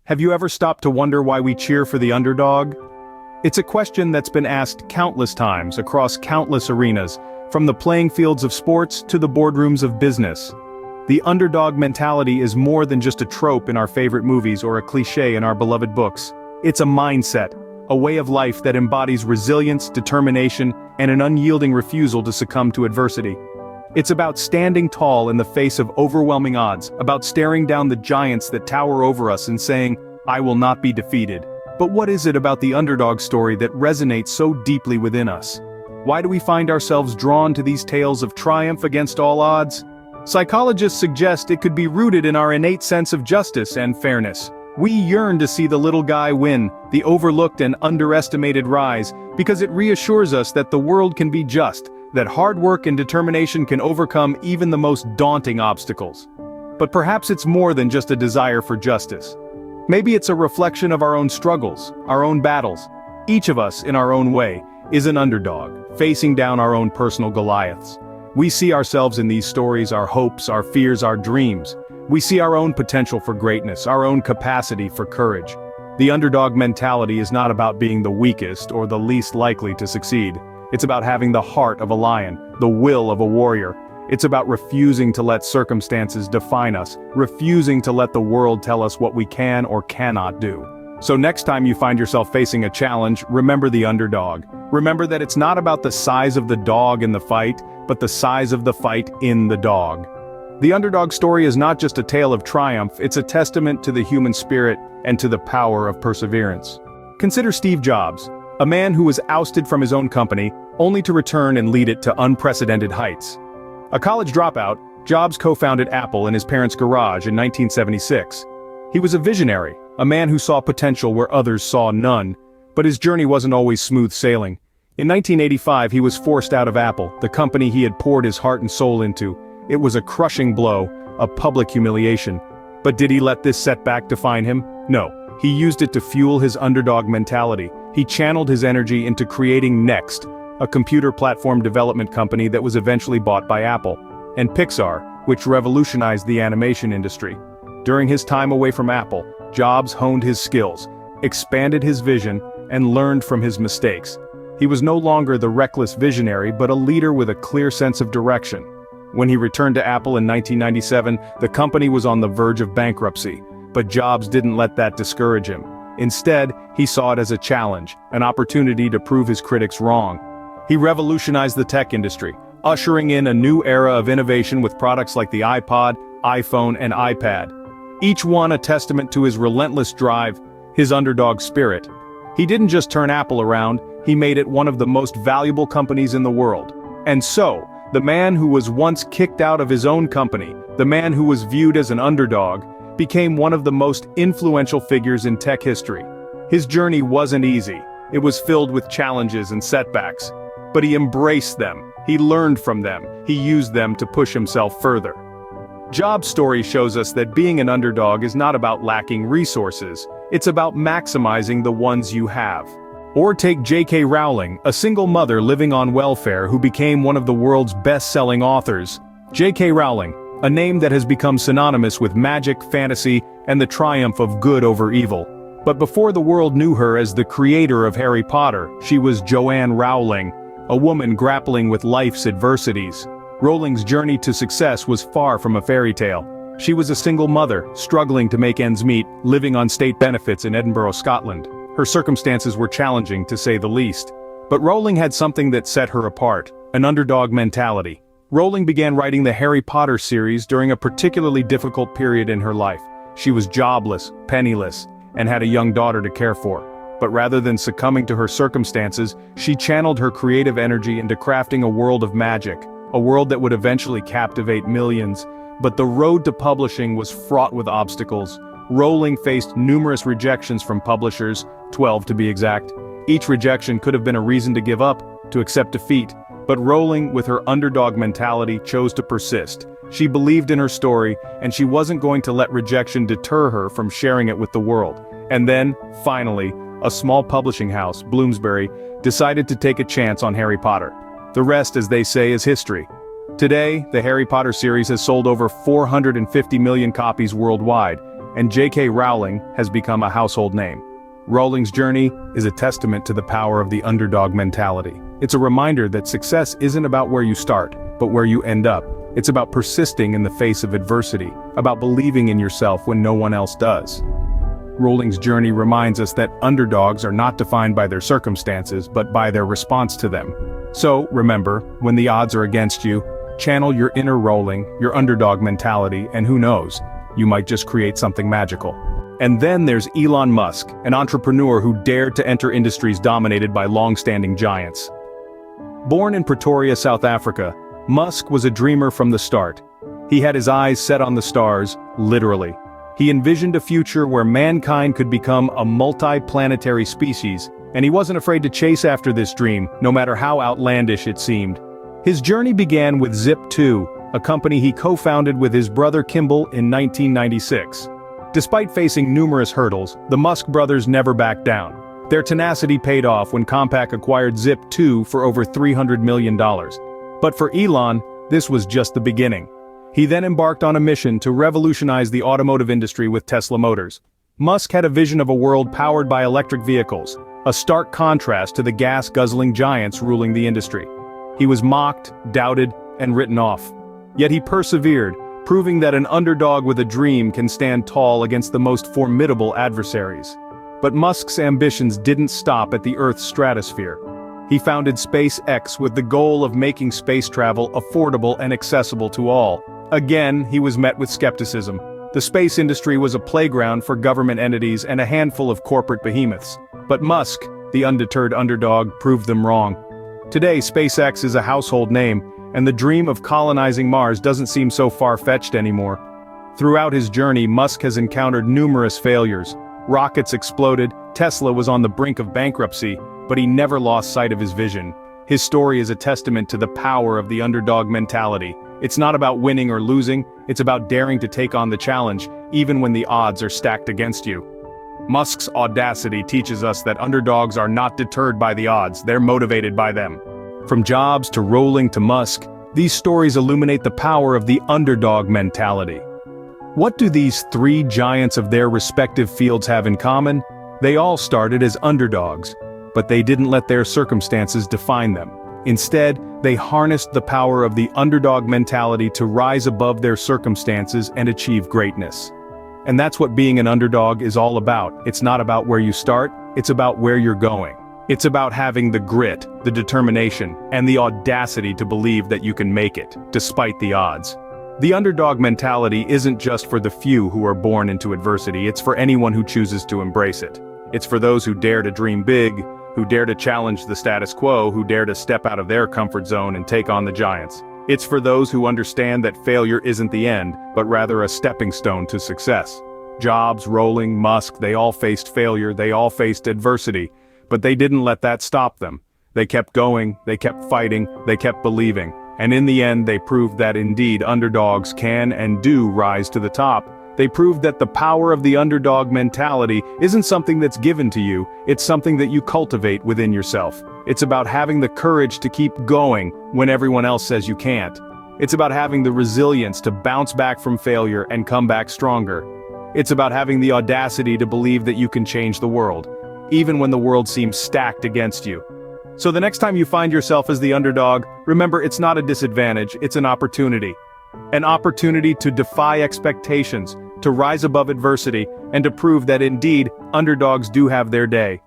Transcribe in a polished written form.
Have you ever stopped to wonder why we cheer for the underdog? It's a question that's been asked countless times across countless arenas, from the playing fields of sports to the boardrooms of business. The underdog mentality is more than just a trope in our favorite movies or a cliché in our beloved books. It's a mindset, a way of life that embodies resilience, determination, and an unyielding refusal to succumb to adversity. It's about standing tall in the face of overwhelming odds, about staring down the giants that tower over us and saying, "I will not be defeated." But what is it about the underdog story that resonates so deeply within us? Why do we find ourselves drawn to these tales of triumph against all odds? Psychologists suggest it could be rooted in our innate sense of justice and fairness. We yearn to see the little guy win, the overlooked and underestimated rise, because it reassures us that the world can be just, that hard work and determination can overcome even the most daunting obstacles. But perhaps it's more than just a desire for justice. Maybe it's a reflection of our own struggles, our own battles. Each of us, in our own way, is an underdog, facing down our own personal Goliaths. We see ourselves in these stories, our hopes, our fears, our dreams. We see our own potential for greatness, our own capacity for courage. The underdog mentality is not about being the weakest or the least likely to succeed. It's about having the heart of a lion, the will of a warrior. It's about refusing to let circumstances define us, refusing to let the world tell us what we can or cannot do. So next time you find yourself facing a challenge, remember the underdog. Remember that it's not about the size of the dog in the fight, but the size of the fight in the dog. The underdog story is not just a tale of triumph, it's a testament to the human spirit and to the power of perseverance. Consider Steve Jobs, a man who was ousted from his own company, only to return and lead it to unprecedented heights. A college dropout, Jobs co-founded Apple in his parents' garage in 1976. He was a visionary, a man who saw potential where others saw none, but his journey wasn't always smooth sailing. In 1985 he was forced out of Apple, the company he had poured his heart and soul into. It was a crushing blow, a public humiliation. But did he let this setback define him? No. He used it to fuel his underdog mentality. He channeled his energy into creating Next, a computer platform development company that was eventually bought by Apple, and Pixar, which revolutionized the animation industry. During his time away from Apple, Jobs honed his skills, expanded his vision, and learned from his mistakes. He was no longer the reckless visionary but a leader with a clear sense of direction. When he returned to Apple in 1997, the company was on the verge of bankruptcy, but Jobs didn't let that discourage him. Instead, he saw it as a challenge, an opportunity to prove his critics wrong. He revolutionized the tech industry, ushering in a new era of innovation with products like the iPod, iPhone, and iPad. Each one a testament to his relentless drive, his underdog spirit. He didn't just turn Apple around, he made it one of the most valuable companies in the world. And so, the man who was once kicked out of his own company, the man who was viewed as an underdog, became one of the most influential figures in tech history. His journey wasn't easy. It was filled with challenges and setbacks. But he embraced them, he learned from them, he used them to push himself further. Jobs' story shows us that being an underdog is not about lacking resources, it's about maximizing the ones you have. Or take J.K. Rowling, a single mother living on welfare who became one of the world's best-selling authors. J.K. Rowling, a name that has become synonymous with magic, fantasy, and the triumph of good over evil. But before the world knew her as the creator of Harry Potter, she was Joanne Rowling, a woman grappling with life's adversities. Rowling's journey to success was far from a fairy tale. She was a single mother, struggling to make ends meet, living on state benefits in Edinburgh, Scotland. Her circumstances were challenging, to say the least. But Rowling had something that set her apart, an underdog mentality. Rowling began writing the Harry Potter series during a particularly difficult period in her life. She was jobless, penniless, and had a young daughter to care for. But rather than succumbing to her circumstances, she channeled her creative energy into crafting a world of magic, a world that would eventually captivate millions. But the road to publishing was fraught with obstacles. Rowling faced numerous rejections from publishers, 12 to be exact. Each rejection could have been a reason to give up, to accept defeat. But Rowling, with her underdog mentality, chose to persist. She believed in her story, and she wasn't going to let rejection deter her from sharing it with the world. And then, finally, a small publishing house, Bloomsbury, decided to take a chance on Harry Potter. The rest, as they say, is history. Today, the Harry Potter series has sold over 450 million copies worldwide, and J.K. Rowling has become a household name. Rowling's journey is a testament to the power of the underdog mentality. It's a reminder that success isn't about where you start, but where you end up. It's about persisting in the face of adversity, about believing in yourself when no one else does. Rowling's journey reminds us that underdogs are not defined by their circumstances, but by their response to them. So, remember, when the odds are against you, channel your inner Rowling, your underdog mentality, and who knows, you might just create something magical. And then there's Elon Musk, an entrepreneur who dared to enter industries dominated by long-standing giants. Born in Pretoria, South Africa, Musk was a dreamer from the start. He had his eyes set on the stars, literally. He envisioned a future where mankind could become a multi-planetary species, and he wasn't afraid to chase after this dream, no matter how outlandish it seemed. His journey began with Zip2, a company he co-founded with his brother Kimball in 1996. Despite facing numerous hurdles, the Musk brothers never backed down. Their tenacity paid off when Compaq acquired Zip2 for over $300 million. But for Elon, this was just the beginning. He then embarked on a mission to revolutionize the automotive industry with Tesla Motors. Musk had a vision of a world powered by electric vehicles, a stark contrast to the gas-guzzling giants ruling the industry. He was mocked, doubted, and written off. Yet he persevered, proving that an underdog with a dream can stand tall against the most formidable adversaries. But Musk's ambitions didn't stop at the Earth's stratosphere. He founded SpaceX with the goal of making space travel affordable and accessible to all. Again, he was met with skepticism. The space industry was a playground for government entities and a handful of corporate behemoths. But Musk, the undeterred underdog, proved them wrong. Today, SpaceX is a household name, and the dream of colonizing Mars doesn't seem so far-fetched anymore. Throughout his journey, Musk has encountered numerous failures. Rockets exploded, Tesla was on the brink of bankruptcy, but he never lost sight of his vision. His story is a testament to the power of the underdog mentality. It's not about winning or losing, it's about daring to take on the challenge, even when the odds are stacked against you. Musk's audacity teaches us that underdogs are not deterred by the odds, they're motivated by them. From Jobs to Rowling to Musk, these stories illuminate the power of the underdog mentality. What do these three giants of their respective fields have in common? They all started as underdogs, but they didn't let their circumstances define them. Instead, they harnessed the power of the underdog mentality to rise above their circumstances and achieve greatness. And that's what being an underdog is all about. It's not about where you start, it's about where you're going. It's about having the grit, the determination, and the audacity to believe that you can make it, despite the odds. The underdog mentality isn't just for the few who are born into adversity, it's for anyone who chooses to embrace it. It's for those who dare to dream big, who dare to challenge the status quo, who dare to step out of their comfort zone and take on the giants. It's for those who understand that failure isn't the end, but rather a stepping stone to success. Jobs, Rowling, Musk, they all faced failure, they all faced adversity, but they didn't let that stop them. They kept going, they kept fighting, they kept believing, and in the end they proved that indeed underdogs can and do rise to the top. They proved that the power of the underdog mentality isn't something that's given to you, it's something that you cultivate within yourself. It's about having the courage to keep going when everyone else says you can't. It's about having the resilience to bounce back from failure and come back stronger. It's about having the audacity to believe that you can change the world, even when the world seems stacked against you. So the next time you find yourself as the underdog, remember it's not a disadvantage, it's an opportunity. An opportunity to defy expectations, to rise above adversity, and to prove that indeed, underdogs do have their day.